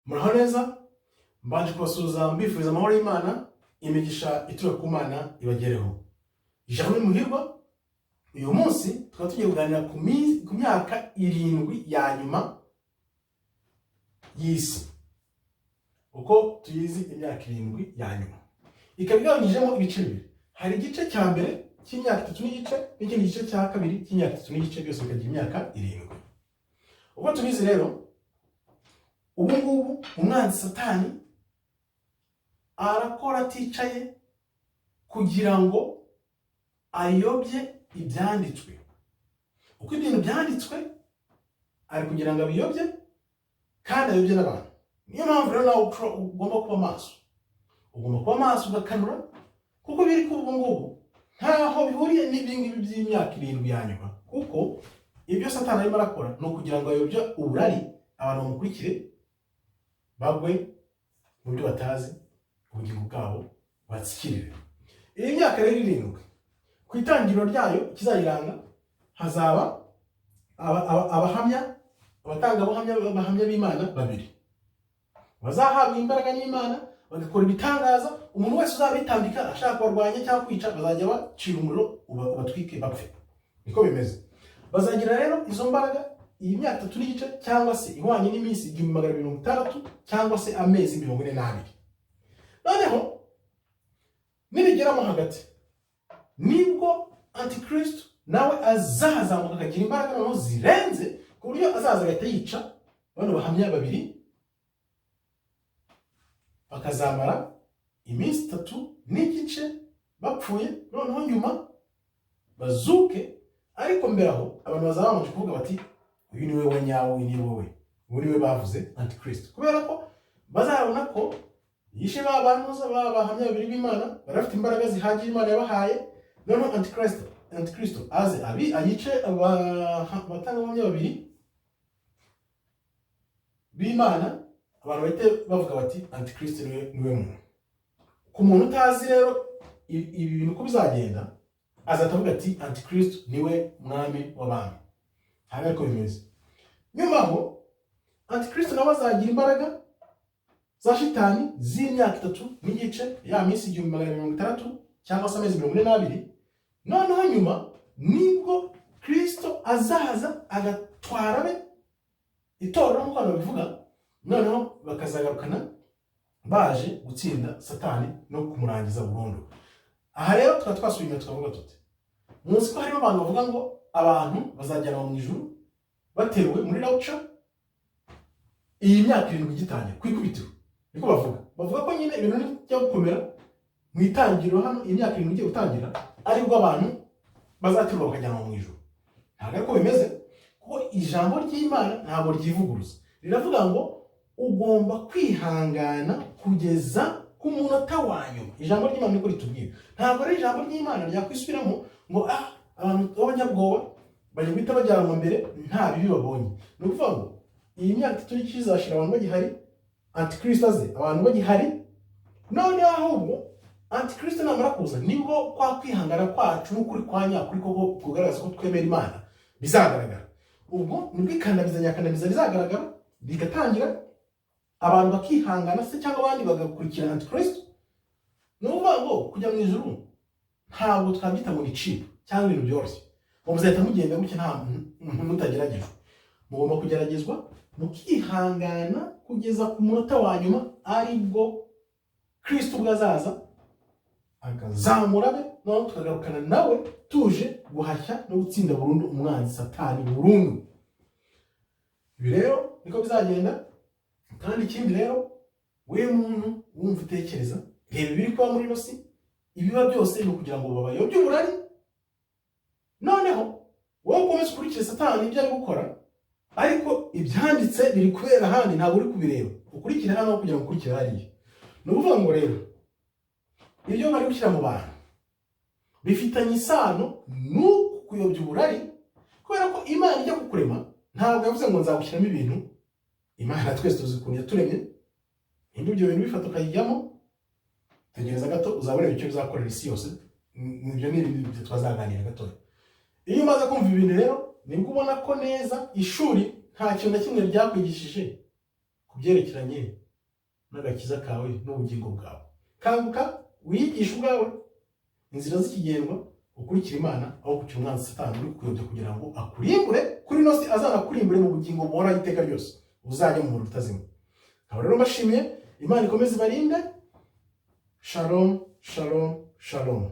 Muraho neza, mbanje kubasuhuza mbifuriza amahoro y'Imana, imigisha ituruka ku Mana ibagereho. Ijambo muhirwa, uyu munsi tukaba tugiye kuganira ku myaka 7 ya nyuma y'isi. Uko tuyizi imyaka 7 ya nyuma. Ikaba igabanyijemo ibice bibiri. Hari igice cya mbere cy'imyaka 3 n'igice, n'ikindi gice cya kabiri cy'imyaka 3 n'igice, byose bikagira imyaka 7. Uko tubizi rero, ubu ngubu umwanzi Satani arakora aticaye kugira ngo ayobye ibyanditswe. Uko ibintu byanditswe ari kugira ngo abiyobye kandi ayobye n'abantu. Niyo mpamvu rero nawe ugomba kuba maso. Ugomba kuba maso ugakanura, kuko biri ku ubu ngubu ntaho bihuriye n'ibingibi by'imyaka 7 ya nyuma. Kuko ibyo Satani arimo arakora no kugira ngo ayobye uburari abantu bamukurikire, bagwe mu byo batazi, ubugingo bwabo batsikirire. Iyi myaka rero 7, ku itangiriro ryayo kizayiranga hazaba abahamya, abahamya b'Imana babiri. Bazahabwa imbaraga n'Imana, bagakora ibitangaza. Umuntu wese uzabitambika ashaka kubarwanya cyangwa kwica, bazajya bacira umuriro ubatwike bapfe. Niko bimeze. Bazagira rero izo mbaraga iyi myaka 3 n'igice, cyangwa se ihwanye n'iminsi 260 cyangwa se amezi 42. Noneho nibigeramo hagati, nibwo Antikristo nawe azazamuka akagira imbaraga noneho zirenze, ku buryo azaza agahita yica bano bahamya babiri, bakazamara iminsi 3 n'igice bapfuye, noneho nyuma bazuke. Ariko mbere aho abantu bazaba bamaze kuvuga bati uyu ni we wanyawe, uyu ni wowe, uyu ni we bavuze Antikristo, kubera ko bazabona ko yishe bahamya babiri b'Imana, barafite imbaraga zihagije Imana yabahaye. Noneho Antikristo aze ayice abatangabuhamya babiri b'Imana, abantu bahite bavuga bati Antikristo niwe muntu. Ku muntu utazi rero ibi bintu ko bizagenda, azatavuga ati Antikristo niwe mwami w'abantu. Hano ko bimeze. Nyuma aho Antikristo nawe azagira imbaraga za shitani z'imyaka 3 n'igice, ya minsi 260 cyangwa se amezi 42. Noneho nyuma nibwo Kristo azaza agatwara be itorero nk'uko babivuga, noneho bakazagarukana baje gutsinda Satani no kumurangiza burundu. Aha rero twasubiye tukavuga tuti, munsi ko harimo abantu bavuga ngo abantu bazajyana mu ijuru bateruwe muri rapture iyi myaka 7 gitangira kwikubitiro. Niko bavuga ko nyine ibintu bijya gukomera mu itangiriro. Hano imyaka 7 igiye gutangira aribwo abantu bazaterwa bakajyana mu ijuru. Ntabwo ariko bimeze, kuko ijambo ry'Imana ntabwo ryivuguruza. Riravuga ngo ugomba kwihangana kugeza ku munota wa nyuma. Ijambo ry'Imana niko ritubwira. Ntabwo ari ijambo ry'Imana ryakwisubiramo ngo abantu b'abanyabwoba bari guhita bajyana mu mbere nta bibi babonye. Ni ukuvuga ngo iyi myaka 3 kizashira abantu bagihari, Antikristo aze abantu bagihari. None ahubwo Antikristo namara kuza nibwo kwa kwihangana kwacu n'ukuri kwa nyakuri koko kugaragaza ko twemera Imana bizagaragara. Ubwo nibwo ikandamiza bizagaragara, bigatangira abantu bakihangana se cyangwa abandi bagakurikira Antikristo. Nuvuga ngo kujya mu ijuru ntabwo twabyita mu biciro cyangwa ibintu byoroshye. Muzahita mugenda muke nta mutageragejwe. Mugomba kugeragezwa mukihangana kugeza ku munota wa nyuma, aribwo Kristo bwazaza akazamura be, no tukagarukana nawe tuje guhashya no gutsinda burundu umwanzi Satani burundu. Ibi rero niko bizagenda. Kandi ikindi rero, we muntu wumva utekereza, reba biri kuba muri nosi, ibiba byose ni kugira ngo babayobye uburari. Noneho wowe ukomeze ukurikire Satani ibyo ari gukora, ariko ibyanditse biri kubera handi ntabwo uri kubireba. Ukurikire hano kugira ngo ukurikire hariya. Ni ukuvuga ngo rero ibyo bari gushyira mu bantu bifitanye isano n'uku kuyobya uburari, kubera ko Imana ijya kukurema ntabwo yavuze ngo nzagushyiramo ibintu. Imana twese tuzi ukuntu yaturemye, ibyo bintu bifata ukayijyamo. Tegereza gato uzabona icyo bizakorera isi yose. Nibyo n'ibindi twazaganira gato. Iyo umaze kumva ibintu rero nibwo ubona ko neza ishuri nta kintu na kimwe ryakwigishije kubyerekeranye n'agakiza kawe n'ubugingo bwawe. Kanguka wiyigisha ubwawe inzira z'ikigendwa, ukurikira Imana aho gukira umwanzi Satani uri kuyobya kugira ngo akurimbure kuri ino si, azanakurimbure mu bugingo buhoraho iteka ryose, uzajya mu muriro utazima. Aba rero mbashimiye, Imana ikomeze ibarinde. Shalom, shalom, shalom.